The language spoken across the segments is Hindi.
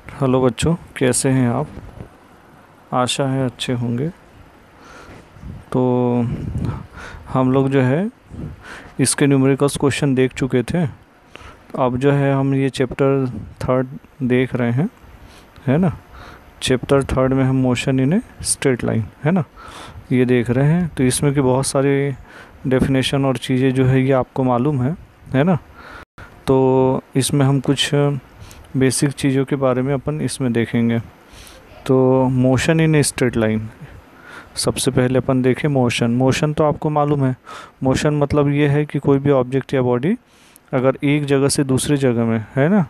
हेलो बच्चों, कैसे हैं आप? आशा है अच्छे होंगे। तो हम लोग जो है इसके न्यूमेरिकल्स क्वेश्चन देख चुके थे। अब जो है हम ये चैप्टर थर्ड देख रहे हैं, है ना। चैप्टर थर्ड में हम motion in a straight line, है ना, ये देख रहे हैं। तो इसमें की बहुत सारे डेफिनेशन और चीज़ें जो है ये आपको मालूम है ना। तो इसमें हम कुछ बेसिक चीज़ों के बारे में अपन इसमें देखेंगे। तो motion in a straight line, सबसे पहले अपन देखें मोशन। मोशन तो आपको मालूम है, मोशन मतलब ये है कि कोई भी ऑब्जेक्ट या बॉडी अगर एक जगह से दूसरी जगह में, है ना,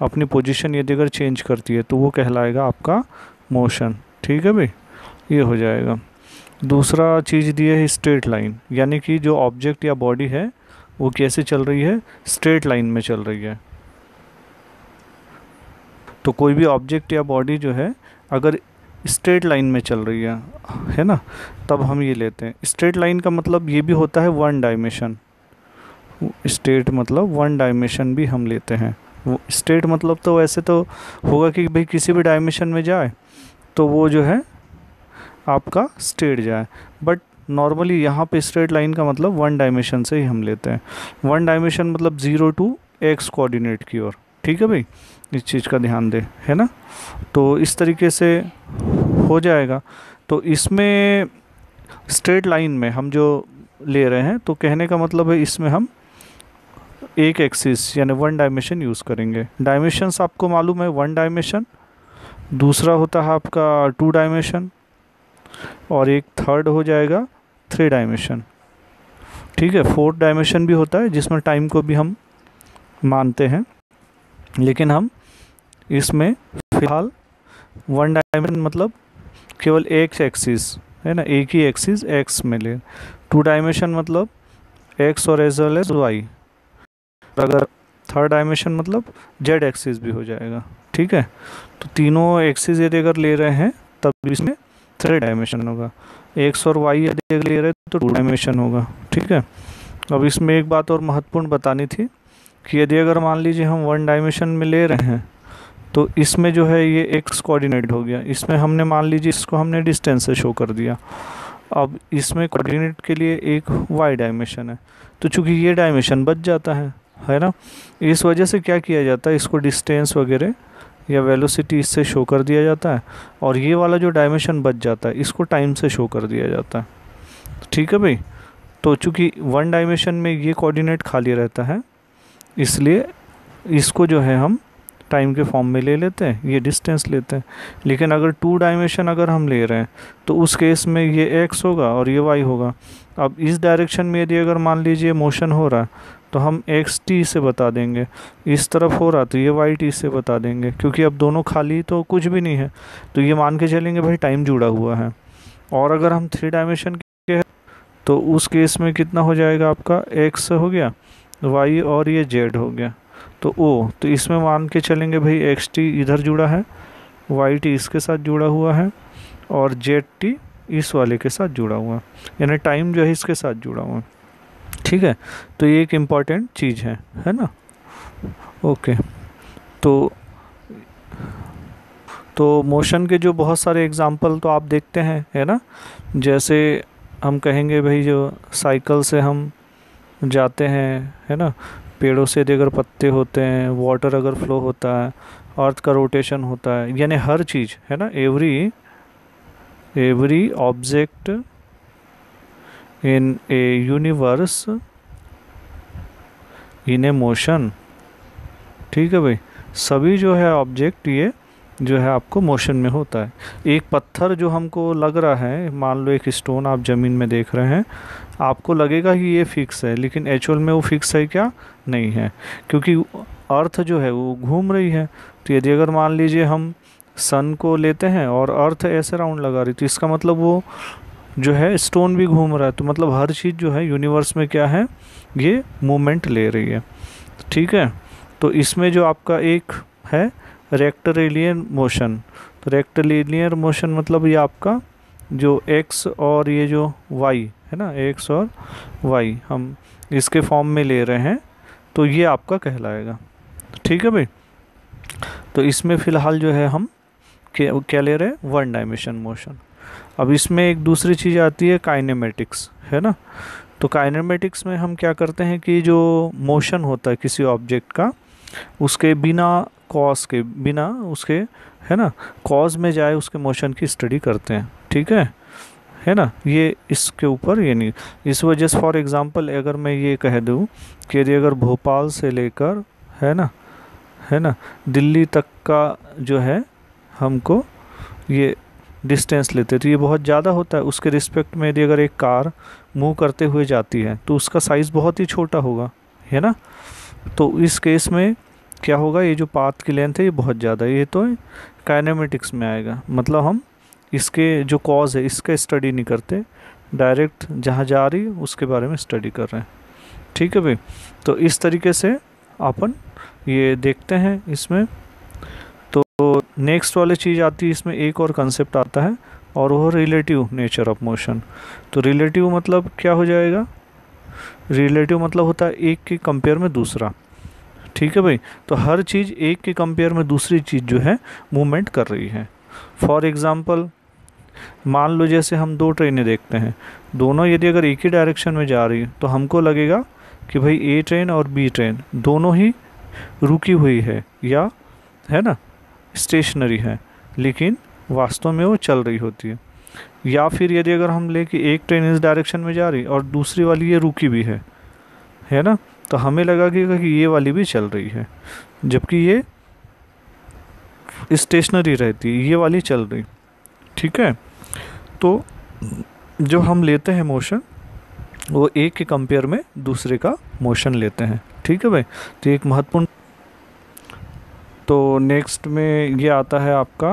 अपनी पोजीशन यदि अगर चेंज करती है तो वो कहलाएगा आपका मोशन। ठीक है भाई, ये हो जाएगा। दूसरा चीज़ दी है स्ट्रेट लाइन, यानी कि जो ऑब्जेक्ट या बॉडी है वो कैसे चल रही है, स्ट्रेट लाइन में चल रही है। तो कोई भी ऑब्जेक्ट या बॉडी जो है अगर स्ट्रेट लाइन में चल रही है ना, तब हम ये लेते हैं। स्ट्रेट लाइन का मतलब ये भी होता है वन डायमेंशन। स्ट्रेट मतलब वन डायमेंशन भी हम लेते हैं। वो स्ट्रेट मतलब तो वैसे तो होगा कि भाई किसी भी डायमेंशन में जाए तो वो जो है आपका स्ट्रेट जाए, बट नॉर्मली यहाँ पे स्ट्रेट लाइन का मतलब वन डायमेंशन से ही हम लेते हैं। वन डायमेंशन मतलब 0 टू एक्स कोऑर्डिनेट की ओर। ठीक है भाई, इस चीज़ का ध्यान दें, है ना। तो इस तरीके से हो जाएगा। तो इसमें स्ट्रेट लाइन में हम जो ले रहे हैं, तो कहने का मतलब है इसमें हम एक एक्सिस यानी वन डायमेंशन यूज़ करेंगे। डायमेंशंस आपको मालूम है, वन डायमेंशन, दूसरा होता है आपका टू डायमेंशन, और एक थर्ड हो जाएगा थ्री डायमेंशन। ठीक है, फोर्थ डायमेंशन भी होता है जिसमें टाइम को भी हम मानते हैं, लेकिन हम इसमें फिलहाल वन डायमेंशन मतलब केवल एक एक्सिस, है ना, एक ही एक्सिस एक्स में ले। टू डायमेंशन मतलब एक्स और एज वेल एज वाई। अगर थर्ड डायमेंशन मतलब जेड एक्सिस भी हो जाएगा। ठीक है, तो तीनों एक्सिस यदि अगर ले रहे हैं तब इसमें थ्री डायमेंशन होगा। एक्स और वाई यदि अगर ले रहे हैं तो टू डायमेंशन होगा। ठीक है, अब इसमें एक बात और महत्वपूर्ण बतानी थी कि यदि अगर मान लीजिए हम वन डायमेंशन में ले रहे हैं तो इसमें जो है ये एक्स कोऑर्डिनेट हो गया, इसमें हमने मान लीजिए इसको हमने डिस्टेंस से शो कर दिया। अब इसमें कोऑर्डिनेट के लिए एक वाई डायमेंशन है, तो चूंकि ये डायमेंशन बच जाता है ना, इस वजह से क्या किया जाता है, इसको डिस्टेंस वगैरह या वेलोसिटी इससे शो कर दिया जाता है, और ये वाला जो डायमेंशन बच जाता है इसको टाइम से शो कर दिया जाता है। ठीक है भाई, तो चूंकि वन डायमेंशन में ये कोऑर्डिनेट खाली रहता है, इसलिए इसको जो है हम टाइम के फॉर्म में ले लेते हैं, ये डिस्टेंस लेते हैं। लेकिन अगर टू डायमेंशन अगर हम ले रहे हैं तो उस केस में ये एक्स होगा और ये वाई होगा। अब इस डायरेक्शन में यदि अगर मान लीजिए मोशन हो रहा है तो हम एक्स टी से बता देंगे, इस तरफ हो रहा तो ये वाई टी से बता देंगे, क्योंकि अब दोनों खाली तो कुछ भी नहीं है, तो ये मान के चलेंगे भाई टाइम जुड़ा हुआ है। और अगर हम थ्री डायमेंशन के हैं तो उस केस में कितना हो जाएगा, आपका एक्स हो गया, वाई और ये जेड हो गया, तो ओ, तो इसमें मान के चलेंगे भाई एक्स टी इधर जुड़ा है, वाई टी इसके साथ जुड़ा हुआ है, और जेड टी इस वाले के साथ जुड़ा हुआ है, यानी टाइम जो है इसके साथ जुड़ा हुआ है। ठीक है, तो ये एक इम्पॉर्टेंट चीज़ है ना। ओके, तो मोशन के जो बहुत सारे एग्जांपल तो आप देखते हैं, है ना। जैसे हम कहेंगे भाई जो साइकिल से हम जाते हैं, है ना, पेड़ों से यदि अगर पत्ते होते हैं, वाटर अगर फ्लो होता है, अर्थ का रोटेशन होता है, यानी हर चीज़, है ना, every object in A universe in A motion. ठीक है भाई, सभी जो है ऑब्जेक्ट ये जो है आपको मोशन में होता है। एक पत्थर जो हमको लग रहा है, मान लो एक स्टोन आप ज़मीन में देख रहे हैं, आपको लगेगा कि ये फिक्स है, लेकिन एक्चुअल में वो फिक्स है क्या, नहीं है, क्योंकि अर्थ जो है वो घूम रही है। तो यदि अगर मान लीजिए हम सन को लेते हैं और अर्थ ऐसे राउंड लगा रही, तो इसका मतलब वो जो है स्टोन भी घूम रहा है, तो मतलब हर चीज़ जो है यूनिवर्स में क्या है, ये मूवमेंट ले रही है। ठीक है, तो इसमें जो आपका एक है रेक्टेलिनियर मोशन, तो रेक्टेलिनियर मोशन मतलब ये आपका जो एक्स और ये जो वाई है ना, एक्स और वाई हम इसके फॉर्म में ले रहे हैं, तो ये आपका कहलाएगा। ठीक है भाई, तो इसमें फ़िलहाल जो है हम क्या ले रहे हैं, वन डायमेंशन मोशन। अब इसमें एक दूसरी चीज़ आती है काइनेमेटिक्स, है ना। तो काइनेमेटिक्स में हम क्या करते हैं कि जो मोशन होता है किसी ऑब्जेक्ट का, उसके बिना कॉज के, बिना उसके, है ना, कॉज में जाए उसके मोशन की स्टडी करते हैं, ठीक है ना। ये इसके ऊपर ये नहीं, इस वजह से फॉर एग्जांपल अगर मैं ये कह दूँ कि यदि अगर भोपाल से लेकर, है ना, दिल्ली तक का जो है हमको ये डिस्टेंस लेते, तो ये बहुत ज़्यादा होता है। उसके रिस्पेक्ट में यदि अगर एक कार मूव करते हुए जाती है तो उसका साइज़ बहुत ही छोटा होगा, है ना। तो इस केस में क्या होगा, ये जो पाथ की लेंथ है ये बहुत ज़्यादा है, ये तो काइनेमेटिक्स में आएगा। मतलब हम इसके जो कॉज है इसका स्टडी नहीं करते, डायरेक्ट जहाँ जा रही है उसके बारे में स्टडी कर रहे हैं, ठीक है भाई। तो इस तरीके से अपन ये देखते हैं इसमें। तो नेक्स्ट वाली चीज़ आती है इसमें, एक और कंसेप्ट आता है और वो रिलेटिव नेचर ऑफ मोशन। तो रिलेटिव मतलब क्या हो जाएगा, रिलेटिव मतलब होता है एक के कंपेयर में दूसरा, ठीक है भाई। तो हर चीज़ एक के कंपेयर में दूसरी चीज़ जो है मूवमेंट कर रही है। फॉर एग्ज़ाम्पल मान लो जैसे हम दो ट्रेनें देखते हैं, दोनों यदि अगर एक ही डायरेक्शन में जा रही है तो हमको लगेगा कि भाई ए ट्रेन और बी ट्रेन दोनों ही रुकी हुई है या, है ना, स्टेशनरी है, लेकिन वास्तव में वो चल रही होती है। या फिर यदि अगर हम ले कि एक ट्रेन इस डायरेक्शन में जा रही और दूसरी वाली ये रुकी भी है ना, तो हमें लगा कि ये वाली भी चल रही है, जबकि ये स्टेशनरी रहती है, ये वाली चल रही, ठीक है। तो जो हम लेते हैं मोशन वो एक के कंपेयर में दूसरे का मोशन लेते हैं, ठीक है भाई। तो एक महत्वपूर्ण, तो नेक्स्ट में ये आता है आपका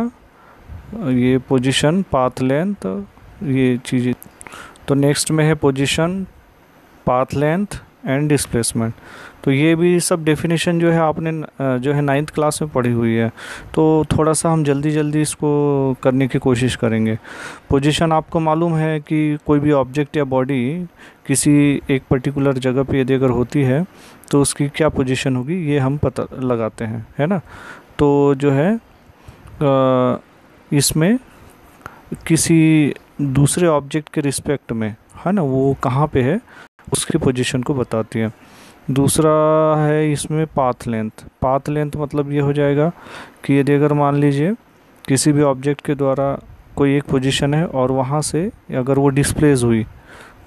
ये पोजीशन, पाथ लेंथ, ये चीज़ें। तो नेक्स्ट में है position, path length and displacement. तो ये भी सब डेफिनेशन जो है आपने जो है 9th क्लास में पढ़ी हुई है, तो थोड़ा सा हम जल्दी जल्दी इसको करने की कोशिश करेंगे। पोजीशन आपको मालूम है कि कोई भी ऑब्जेक्ट या बॉडी किसी एक पर्टिकुलर जगह पे यदि अगर होती है तो उसकी क्या पोजीशन होगी ये हम पता लगाते हैं, है ना। तो जो है इसमें किसी दूसरे ऑब्जेक्ट के रिस्पेक्ट में, है ना, वो कहाँ पे है उसकी पोजीशन को बताती है। दूसरा है इसमें पाथ लेंथ। पाथ लेंथ मतलब ये हो जाएगा कि यदि अगर मान लीजिए किसी भी ऑब्जेक्ट के द्वारा कोई एक पोजीशन है और वहाँ से अगर वो डिस्प्लेस हुई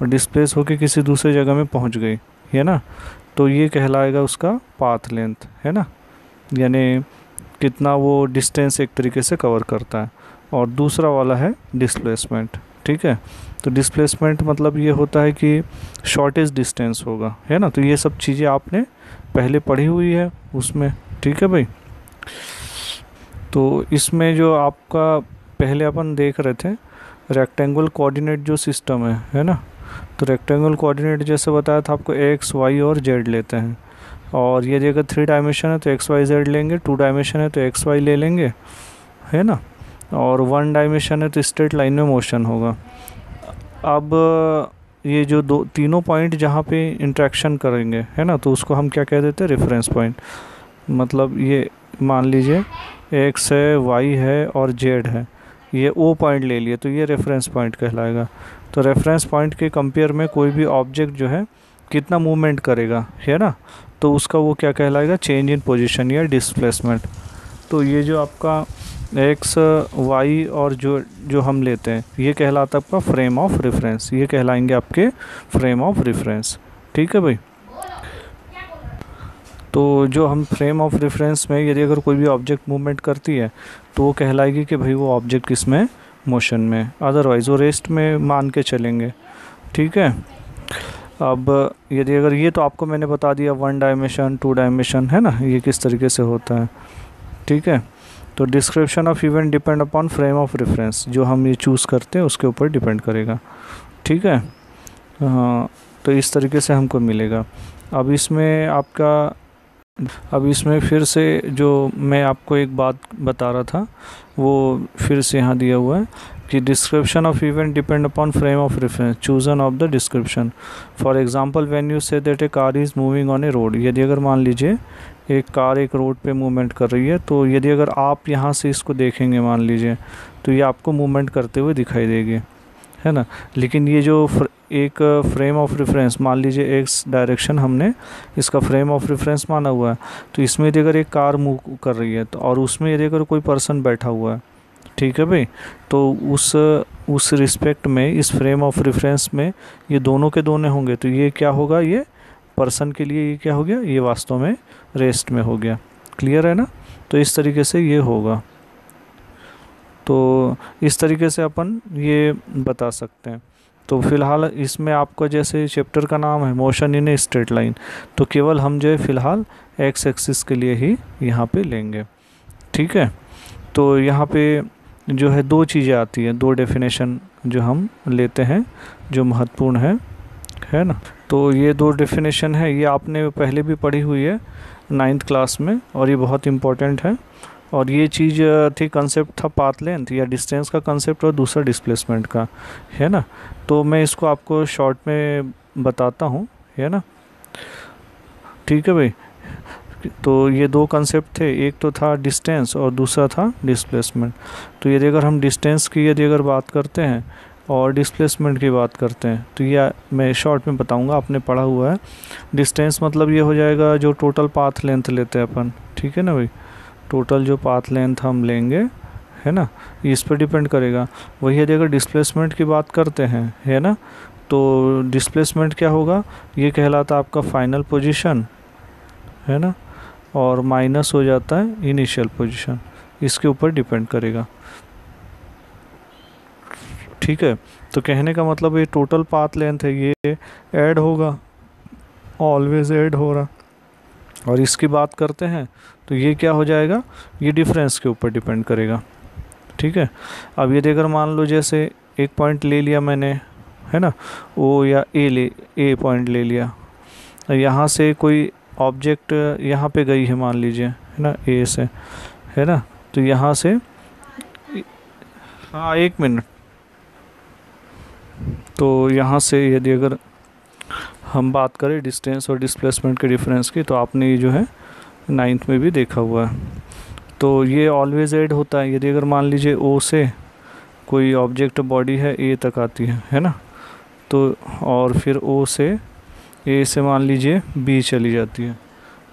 और डिस्प्लेस होकर किसी दूसरे जगह में पहुँच गई, है ना, तो ये कहलाएगा उसका पाथ लेंथ, है ना, यानी कितना वो डिस्टेंस एक तरीके से कवर करता है। और दूसरा वाला है डिस्प्लेसमेंट, ठीक है। तो डिस्प्लेसमेंट मतलब ये होता है कि शॉर्टेज डिस्टेंस होगा, है ना। तो ये सब चीज़ें आपने पहले पढ़ी हुई है उसमें, ठीक है भाई। तो इसमें जो आपका पहले अपन देख रहे थे रेक्टेंगुलर कोऑर्डिनेट जो सिस्टम है ना। तो रेक्टेंगुलर कोऑर्डिनेट जैसे बताया था आपको एक्स वाई और जेड लेते हैं, और ये अगर 3 डायमेंशन है तो एक्स वाई जेड लेंगे, 2 डायमेंशन है तो एक्स वाई ले लेंगे, है ना, और 1 डायमेंशन है तो स्ट्रेट लाइन में मोशन होगा। अब ये जो तीनों पॉइंट जहाँ पे इंटरेक्शन करेंगे, है ना, तो उसको हम क्या कह देते हैं, रेफरेंस पॉइंट। मतलब ये मान लीजिए एक्स है, वाई है और जेड है, ये ओ पॉइंट ले लिए तो ये रेफरेंस पॉइंट कहलाएगा। तो रेफरेंस पॉइंट के कंपेयर में कोई भी ऑब्जेक्ट जो है कितना मूवमेंट करेगा, है ना, तो उसका वो क्या कहलाएगा, चेंज इन पोजीशन या डिस्प्लेसमेंट। तो ये जो आपका एक्स वाई और जो हम लेते हैं ये कहलाता है आपका फ्रेम ऑफ रेफरेंस, ये कहलाएंगे आपके फ्रेम ऑफ रेफरेंस, ठीक है भाई। तो जो हम फ्रेम ऑफ रेफरेंस में यदि अगर कोई भी ऑब्जेक्ट मूवमेंट करती है तो वो कहलाएगी कि भाई वो ऑब्जेक्ट किसमें, मोशन में, अदरवाइज़ वो रेस्ट में मान के चलेंगे, ठीक है। अब यदि अगर ये तो आपको मैंने बता दिया 1 डायमेंशन 2 डायमेंशन, है ना, ये किस तरीके से होता है, ठीक है। तो description of event depend upon frame of reference, जो हम ये चूज़ करते हैं उसके ऊपर डिपेंड करेगा, ठीक है। हाँ, तो इस तरीके से हमको मिलेगा। अब इसमें फिर से जो मैं आपको एक बात बता रहा था वो फिर से यहाँ दिया हुआ है कि description of event depend upon frame of reference chosen of the description. For example when you say that A car is moving on A road, यदि अगर मान लीजिए एक कार एक रोड पे मूवमेंट कर रही है, तो यदि अगर आप यहाँ से इसको देखेंगे मान लीजिए, तो ये आपको मूवमेंट करते हुए दिखाई देगी, है ना। लेकिन ये जो एक फ्रेम ऑफ रेफरेंस, मान लीजिए एक्स डायरेक्शन हमने इसका फ्रेम ऑफ रेफरेंस माना हुआ है, तो इसमें यदि अगर एक कार मूव कर रही है तो और उसमें यदि अगर कोई पर्सन बैठा हुआ है, ठीक है भाई, तो उस रिस्पेक्ट में इस फ्रेम ऑफ रेफरेंस में ये दोनों के दोनों होंगे, तो ये क्या होगा, ये पर्सन के लिए ये क्या हो गया, ये वास्तव में रेस्ट में हो गया। क्लियर है ना। तो इस तरीके से ये होगा। तो इस तरीके से अपन ये बता सकते हैं। तो फिलहाल इसमें आपका जैसे चैप्टर का नाम है motion in a straight line, तो केवल हम जो है फिलहाल एक्स एक्सिस के लिए ही यहाँ पे लेंगे। ठीक है। तो यहाँ पे जो है दो चीज़ें आती हैं, दो डेफिनेशन जो हम लेते हैं जो महत्वपूर्ण है ना। तो ये दो डेफिनेशन है, ये आपने पहले भी पढ़ी हुई है 9th क्लास में, और ये बहुत इम्पोर्टेंट है। और ये चीज़ थी, कंसेप्ट था पाथ लेंथ या डिस्टेंस का कंसेप्ट, और दूसरा डिस्प्लेसमेंट का, है ना। तो मैं इसको आपको शॉर्ट में बताता हूँ, है ना। ठीक है भाई। तो ये दो कंसेप्ट थे, एक तो था डिस्टेंस और दूसरा था डिस्प्लेसमेंट। तो यदि अगर हम डिस्टेंस की यदि अगर बात करते हैं और डिस्प्लेसमेंट की बात करते हैं, तो ये मैं शॉर्ट में बताऊंगा, आपने पढ़ा हुआ है। डिस्टेंस मतलब ये हो जाएगा जो टोटल पाथ लेंथ लेते हैं अपन, ठीक है ना भाई, टोटल जो पाथ लेंथ हम लेंगे, है ना, इस पर डिपेंड करेगा। वही यदि अगर डिस्प्लेसमेंट की बात करते हैं, है ना, तो डिस्प्लेसमेंट क्या होगा, ये कहलाता आपका फाइनल पोजीशन, है ना, और माइनस हो जाता है इनिशियल पोजीशन, इसके ऊपर डिपेंड करेगा। ठीक है। तो कहने का मतलब ये टोटल पाथ लेंथ है, ये ऐड होगा, ऑलवेज ऐड हो रहा। और इसकी बात करते हैं तो ये क्या हो जाएगा, ये डिफरेंस के ऊपर डिपेंड करेगा। ठीक है। अब ये देकर मान लो जैसे एक पॉइंट ले लिया मैंने, है ना, ओ या ए पॉइंट ले लिया, यहाँ से कोई ऑब्जेक्ट यहाँ पे गई है मान लीजिए, है ना, ए से, है ना। तो यहाँ से, हाँ एक मिनट, तो यहाँ से यदि अगर हम बात करें डिस्टेंस और डिस्प्लेसमेंट के डिफरेंस की, तो आपने ये जो है 9th में भी देखा हुआ है। तो ये ऑलवेज ऐड होता है यदि अगर मान लीजिए ओ से कोई ऑब्जेक्ट बॉडी है ए तक आती है ना, तो और फिर ओ से ए से मान लीजिए बी चली जाती है,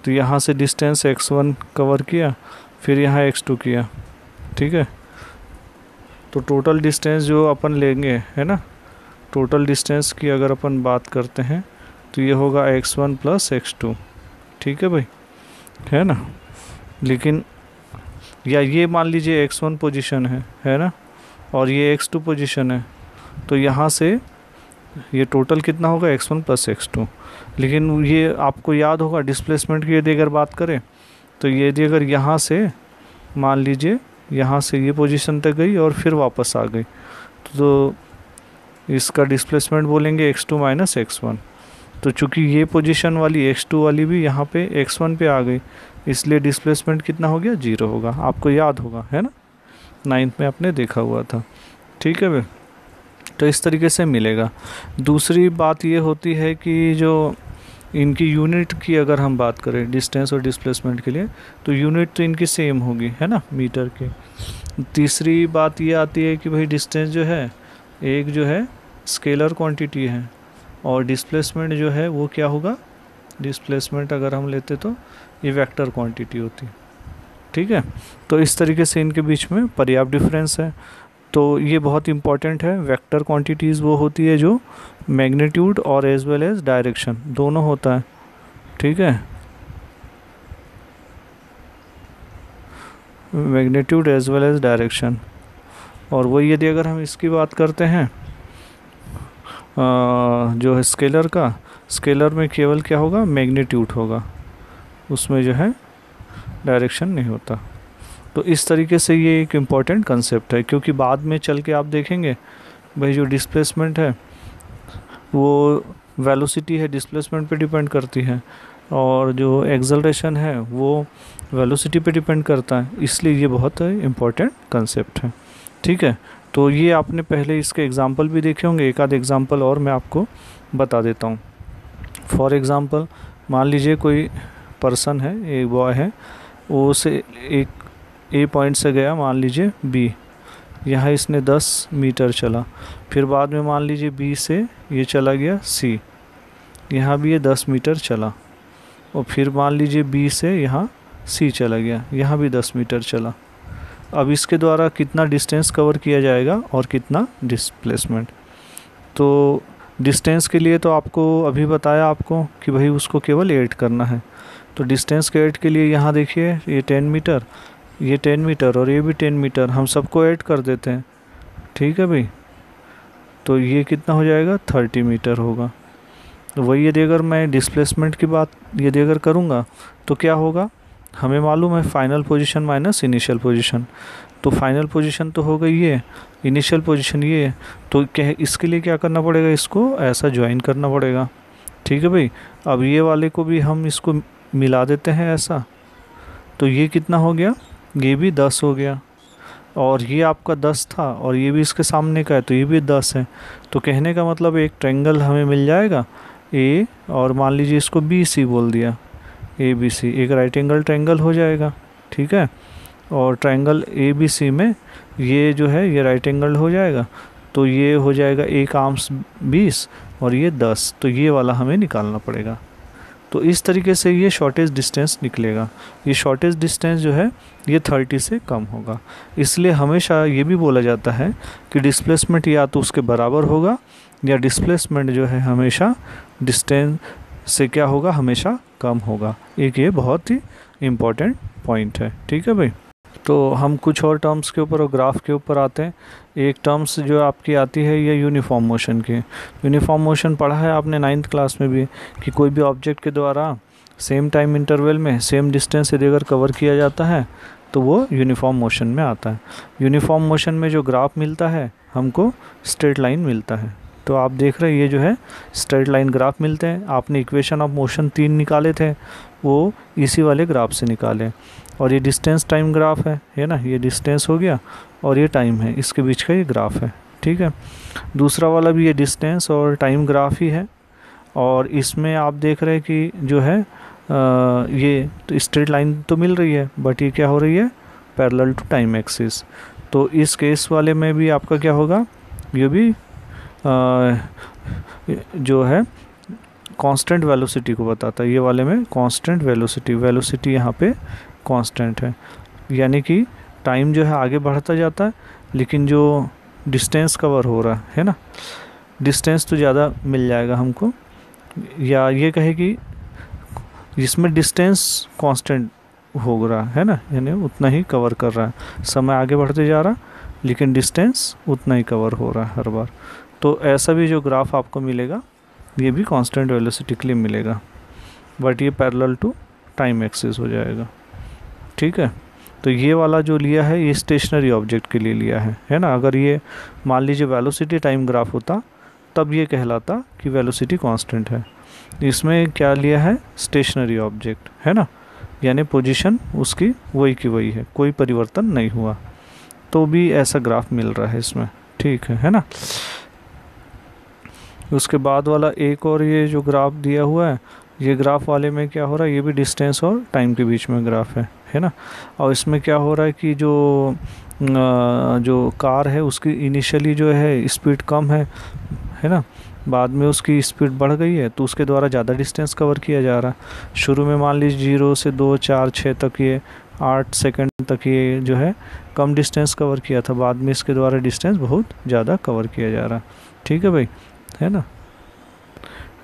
तो यहाँ से डिस्टेंस x1 कवर किया, फिर यहाँ x2 किया। ठीक है। तो टोटल डिस्टेंस जो अपन लेंगे, है ना, टोटल डिस्टेंस की अगर अपन बात करते हैं तो ये होगा x1 प्लस x2। ठीक है भाई, है ना। लेकिन या ये मान लीजिए x1 पोजीशन है ना, और ये x2 पोजीशन है, तो यहाँ से ये टोटल कितना होगा x1 प्लस x2। लेकिन ये आपको याद होगा डिस्प्लेसमेंट की यदि अगर बात करें, तो ये यदि अगर यहाँ से मान लीजिए यहाँ से ये पोजीशन तक गई और फिर वापस आ गई, तो इसका डिस्प्लेसमेंट बोलेंगे x2 माइनस x1। तो चूंकि ये पोजीशन वाली x2 वाली भी यहाँ पे x1 पे आ गई, इसलिए डिस्प्लेसमेंट कितना हो गया, 0 होगा। आपको याद होगा, है ना, 9th में आपने देखा हुआ था। ठीक है भाई। तो इस तरीके से मिलेगा। दूसरी बात ये होती है कि जो इनकी यूनिट की अगर हम बात करें डिस्टेंस और डिस्प्लेसमेंट के लिए, तो यूनिट तो इनकी सेम होगी, है ना, मीटर की। तीसरी बात ये आती है कि भाई डिस्टेंस जो है एक जो है स्केलर क्वांटिटी है, और डिस्प्लेसमेंट जो है वो क्या होगा, डिस्प्लेसमेंट अगर हम लेते तो ये वेक्टर क्वांटिटी होती। ठीक है। तो इस तरीके से इनके बीच में पर्याप्त डिफरेंस है। तो ये बहुत इंपॉर्टेंट है। वेक्टर क्वांटिटीज़ वो होती है जो मैग्नीट्यूड और एज वेल एज डायरेक्शन दोनों होता है। ठीक है, magnitude as well as direction. और वही यदि अगर हम इसकी बात करते हैं जो है स्केलर का, स्केलर में केवल क्या होगा, मैग्नीट्यूड होगा, उसमें जो है डायरेक्शन नहीं होता। तो इस तरीके से ये एक इम्पॉर्टेंट कंसेप्ट है, क्योंकि बाद में चल के आप देखेंगे भाई जो डिस्प्लेसमेंट है वो वेलोसिटी है डिस्प्लेसमेंट पे डिपेंड करती है, और जो एक्सेलरेशन है वो वेलोसिटी पे डिपेंड करता है, इसलिए ये बहुत इम्पॉर्टेंट कंसेप्ट है। ठीक है। तो ये आपने पहले इसके एग्जांपल भी देखे होंगे, एक आध एग्जांपल और मैं आपको बता देता हूँ। फॉर एग्ज़ाम्पल मान लीजिए कोई पर्सन है, एक बॉय है, वो से एक ए पॉइंट से गया मान लीजिए बी, यहाँ इसने 10 मीटर चला, फिर बाद में मान लीजिए बी से ये चला गया सी, यहाँ भी ये 10 मीटर चला, और फिर मान लीजिए बी से यहाँ सी चला गया, यहाँ भी 10 मीटर चला। अब इसके द्वारा कितना डिस्टेंस कवर किया जाएगा और कितना डिस्प्लेसमेंट। तो डिस्टेंस के लिए तो आपको अभी बताया आपको कि भाई उसको केवल ऐड करना है। तो डिस्टेंस के ऐड के लिए यहाँ देखिए ये 10 मीटर, ये 10 मीटर और ये भी 10 मीटर, हम सबको ऐड कर देते हैं, ठीक है भाई। तो ये कितना हो जाएगा, 30 मीटर होगा। तो वही यदि अगर मैं डिस्प्लेसमेंट की बात यदि अगर करूँगा तो क्या होगा, हमें मालूम है final position minus initial position. तो फाइनल पोजीशन तो हो गई ये, इनिशियल पोजीशन ये है, तो क्या इसके लिए क्या करना पड़ेगा, इसको ऐसा ज्वाइन करना पड़ेगा, ठीक है भाई। अब ये वाले को भी हम इसको मिला देते हैं ऐसा, तो ये कितना हो गया, ये भी 10 हो गया, और ये आपका 10 था और ये भी इसके सामने का है तो ये भी 10 है। तो कहने का मतलब एक ट्रायंगल हमें मिल जाएगा ए, और मान लीजिए इसको बी सी बोल दिया, ए बी सी, एक राइट एंगल ट्रायंगल हो जाएगा, ठीक है। और ट्रायंगल ए बी सी में ये जो है ये राइट एंगल हो जाएगा, तो ये हो जाएगा एक आर्म्स 20 और ये 10, तो ये वाला हमें निकालना पड़ेगा। तो इस तरीके से ये शॉर्टेज डिस्टेंस निकलेगा। ये शॉर्टेज डिस्टेंस जो है ये 30 से कम होगा। इसलिए हमेशा ये भी बोला जाता है कि डिस्प्लेसमेंट या तो उसके बराबर होगा, या डिस्प्लेसमेंट जो है हमेशा डिस्टेंस से क्या होगा, हमेशा कम होगा। एक ये बहुत ही इम्पॉर्टेंट पॉइंट है, ठीक है भाई। तो हम कुछ और टर्म्स के ऊपर और ग्राफ के ऊपर आते हैं। एक टर्म्स जो आपकी आती है ये यूनिफॉर्म मोशन की। यूनिफॉर्म मोशन पढ़ा है आपने 9th क्लास में भी, कि कोई भी ऑब्जेक्ट के द्वारा सेम टाइम इंटरवल में सेम डिस्टेंस यदि अगर कवर किया जाता है तो वो यूनिफॉर्म मोशन में आता है। यूनिफॉर्म मोशन में जो ग्राफ मिलता है हमको स्ट्रेट लाइन मिलता है। तो आप देख रहे हैं ये जो है स्ट्रेट लाइन ग्राफ मिलते हैं। आपने इक्वेशन ऑफ मोशन 3 निकाले थे, वो इसी वाले ग्राफ से निकाले। और ये डिस्टेंस टाइम ग्राफ है ना, ये डिस्टेंस हो गया और ये टाइम है, इसके बीच का ये ग्राफ है, ठीक है। दूसरा वाला भी ये डिस्टेंस और टाइम ग्राफ ही है, और इसमें आप देख रहे हैं कि जो है ये तो स्ट्रेट लाइन तो मिल रही है, बट ये क्या हो रही है, पैरेलल टू टाइम एक्सिस। तो इस केस वाले में भी आपका क्या होगा, ये भी जो है कांस्टेंट वेलोसिटी को बताता है। ये वाले में कांस्टेंट वेलोसिटी यहाँ पे कांस्टेंट है, यानी कि टाइम जो है आगे बढ़ता जाता है, लेकिन जो डिस्टेंस कवर हो रहा है ना, डिस्टेंस तो ज़्यादा मिल जाएगा हमको, या ये कहे कि जिसमें डिस्टेंस कांस्टेंट हो रहा है ना, यानी उतना ही कवर कर रहा है, समय आगे बढ़ते जा रहा लेकिन डिस्टेंस उतना ही कवर हो रहा है हर बार। तो ऐसा भी जो ग्राफ आपको मिलेगा ये भी कांस्टेंट वेलोसिटी के लिए मिलेगा, बट ये पैरेलल टू टाइम एक्सिस हो जाएगा, ठीक है। तो ये वाला जो लिया है ये स्टेशनरी ऑब्जेक्ट के लिए लिया है ना। अगर ये मान लीजिए वेलोसिटी टाइम ग्राफ होता तब ये कहलाता कि वेलोसिटी कांस्टेंट है। इसमें क्या लिया है, स्टेशनरी ऑब्जेक्ट है ना, यानी पोजीशन उसकी वही की वही है, कोई परिवर्तन नहीं हुआ, तो भी ऐसा ग्राफ मिल रहा है इसमें, ठीक है ना। उसके बाद वाला एक और ये जो ग्राफ दिया हुआ है, ये ग्राफ वाले में क्या हो रहा है, ये भी डिस्टेंस और टाइम के बीच में ग्राफ है ना। और इसमें क्या हो रहा है कि जो कार है उसकी इनिशियली जो है स्पीड कम है ना, बाद में उसकी स्पीड बढ़ गई है तो उसके द्वारा ज़्यादा डिस्टेंस कवर किया जा रहा है। शुरू में मान लीजिए 0 से 2, 4, 6 तक ये 8 सेकंड तक ये जो है कम डिस्टेंस कवर किया था, बाद में इसके द्वारा डिस्टेंस बहुत ज़्यादा कवर किया जा रहा है, ठीक है भाई, है ना।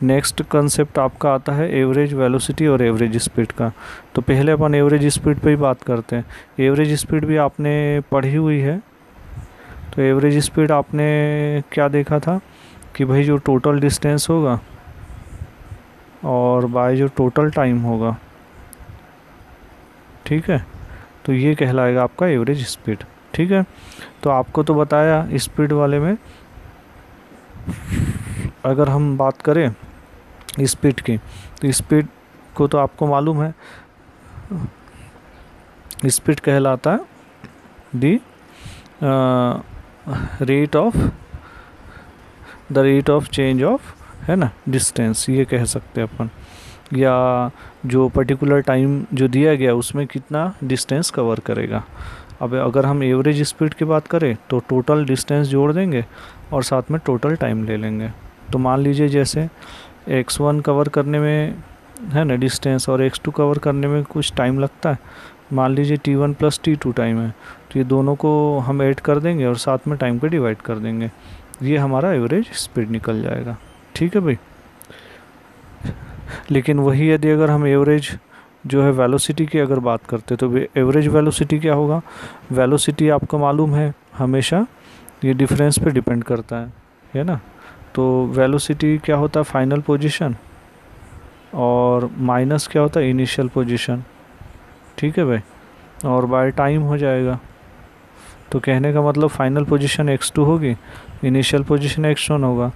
नेक्स्ट कंसेप्ट आपका आता है एवरेज वेलोसिटी और एवरेज स्पीड का। तो पहले अपन एवरेज स्पीड पे ही बात करते हैं। एवरेज स्पीड भी आपने पढ़ी हुई है। तो एवरेज स्पीड आपने क्या देखा था कि भाई जो टोटल डिस्टेंस होगा और बाय जो टोटल टाइम होगा, ठीक है, तो ये कहलाएगा आपका एवरेज स्पीड, ठीक है। तो आपको तो बताया स्पीड वाले में, अगर हम बात करें स्पीड की, तो स्पीड को तो आपको मालूम है, स्पीड कहलाता है the rate of change of, है ना, डिस्टेंस, ये कह सकते हैं अपन। या जो पर्टिकुलर टाइम जो दिया गया उसमें कितना डिस्टेंस कवर करेगा। अब अगर हम एवरेज स्पीड की बात करें तो टोटल डिस्टेंस जोड़ देंगे और साथ में टोटल टाइम ले लेंगे। तो मान लीजिए जैसे x1 कवर करने में है ना डिस्टेंस और x2 कवर करने में कुछ टाइम लगता है, मान लीजिए t1 प्लस t2 टाइम है, तो ये दोनों को हम ऐड कर देंगे और साथ में टाइम को डिवाइड कर देंगे, ये हमारा एवरेज स्पीड निकल जाएगा। ठीक है भाई। लेकिन वही यदि अगर हम एवरेज जो है वेलोसिटी की अगर बात करते तो एवरेज वेलोसिटी क्या होगा, वेलोसिटी आपको मालूम है हमेशा ये डिफरेंस पे डिपेंड करता है ना। तो वेलोसिटी क्या होता है, फाइनल पोजीशन, और माइनस क्या होता है, इनिशियल पोजीशन। ठीक है भाई, और बाय टाइम हो जाएगा। तो कहने का मतलब फाइनल पोजीशन x2 होगी, इनिशियल पोजीशन x1 होगा,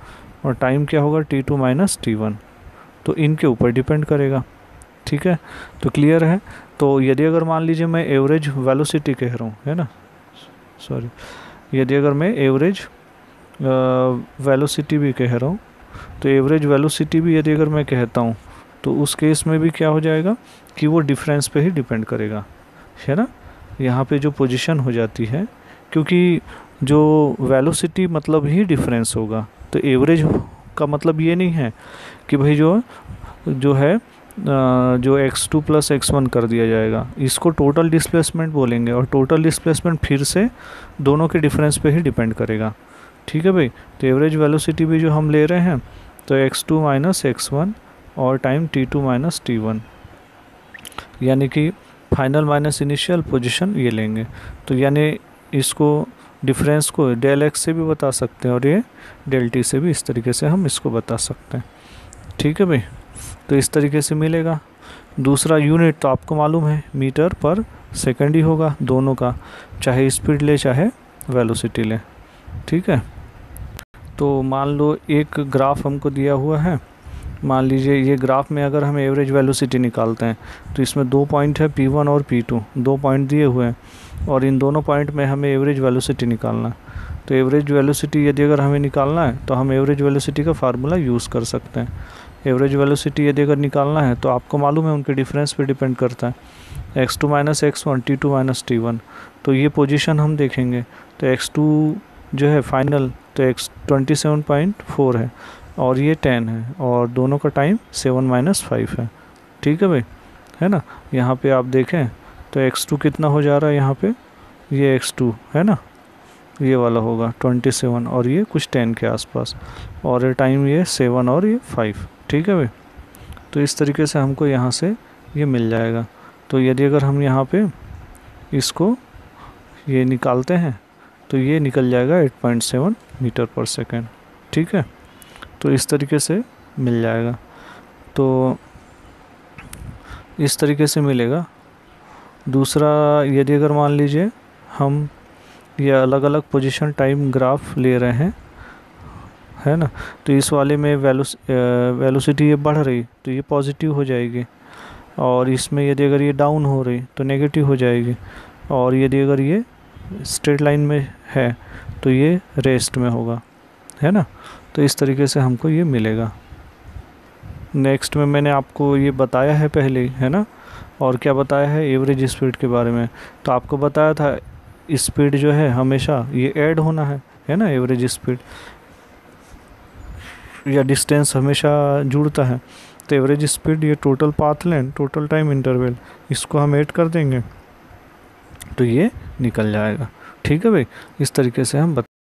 और टाइम क्या होगा t2 माइनस t1। तो इनके ऊपर डिपेंड करेगा। ठीक है, तो क्लियर है। तो यदि अगर मान लीजिए मैं एवरेज वेलोसिटी कह रहा हूँ, है ना, सॉरी, यदि अगर मैं एवरेज वेलोसिटी भी कह रहा हूँ, तो एवरेज वेलोसिटी भी यदि अगर मैं कहता हूँ तो उस केस में भी क्या हो जाएगा कि वो डिफरेंस पे ही डिपेंड करेगा, है ना। यहाँ पे जो पोजीशन हो जाती है, क्योंकि जो वेलोसिटी मतलब ही डिफरेंस होगा, तो एवरेज का मतलब ये नहीं है कि भाई जो है जो x2 प्लस x1 कर दिया जाएगा, इसको टोटल डिस्प्लेसमेंट बोलेंगे, और टोटल डिस्प्लेसमेंट फिर से दोनों के डिफरेंस पे ही डिपेंड करेगा। ठीक है भाई। तो एवरेज वेलोसिटी भी जो हम ले रहे हैं तो x2 माइनस x1 और टाइम t2 माइनस t1, यानी कि फाइनल माइनस इनिशियल पोजीशन ये लेंगे। तो यानी इसको डिफरेंस को डेल x से भी बता सकते हैं और ये डेल t से भी, इस तरीके से हम इसको बता सकते हैं। ठीक है भाई, तो इस तरीके से मिलेगा। दूसरा यूनिट तो आपको मालूम है मीटर पर सेकंड ही होगा दोनों का, चाहे स्पीड ले चाहे वेलोसिटी ले। ठीक है, तो मान लो एक ग्राफ हमको दिया हुआ है, मान लीजिए ये ग्राफ में अगर हम एवरेज वेलोसिटी निकालते हैं तो इसमें 2 पॉइंट है P1 और P2, 2 पॉइंट दिए हुए हैं, और इन दोनों पॉइंट में हमें एवरेज वेलोसिटी निकालना है। तो एवरेज वेलोसिटी यदि अगर हमें निकालना है तो हम एवरेज वेलोसिटी का फार्मूला यूज़ कर सकते हैं। एवरेज वेलोसिटी यदि अगर निकालना है तो आपको मालूम है उनके डिफरेंस पे डिपेंड करता है, x2 minus x1, t2 minus t1। तो ये पोजीशन हम देखेंगे तो x2 जो है फाइनल तो x 27.4 है और ये 10 है, और दोनों का टाइम 7 माइनस 5 है। ठीक है भाई, है ना। यहाँ पे आप देखें तो x2 कितना हो जा रहा है, यहाँ पे ये x2 है ना, ये वाला होगा 27 और ये कुछ 10 के आसपास, और ये टाइम ये 7 और ये 5। ठीक है भाई, तो इस तरीके से हमको यहाँ से ये मिल जाएगा। तो यदि अगर हम यहाँ पे इसको ये निकालते हैं तो ये निकल जाएगा 8.7 मीटर पर सेकेंड। ठीक है, तो इस तरीके से मिल जाएगा। तो इस तरीके से मिलेगा। दूसरा यदि अगर मान लीजिए हम ये अलग अलग पोजीशन टाइम ग्राफ ले रहे हैं, है ना, तो इस वाले में वेलोसिटी ये बढ़ रही तो ये पॉजिटिव हो जाएगी, और इसमें यदि अगर ये डाउन हो रही तो नेगेटिव हो जाएगी, और यदि अगर ये स्ट्रेट लाइन में है तो ये रेस्ट में होगा, है ना। तो इस तरीके से हमको ये मिलेगा। नेक्स्ट में मैंने आपको ये बताया है पहले ही, है ना, और क्या बताया है एवरेज स्पीड के बारे में। तो आपको बताया था स्पीड जो है हमेशा ये ऐड होना है ना, एवरेज स्पीड या डिस्टेंस हमेशा जुड़ता है। तो एवरेज स्पीड ये total path length, total time interval, इसको हम ऐड कर देंगे तो ये निकल जाएगा। ठीक है भाई, इस तरीके से हम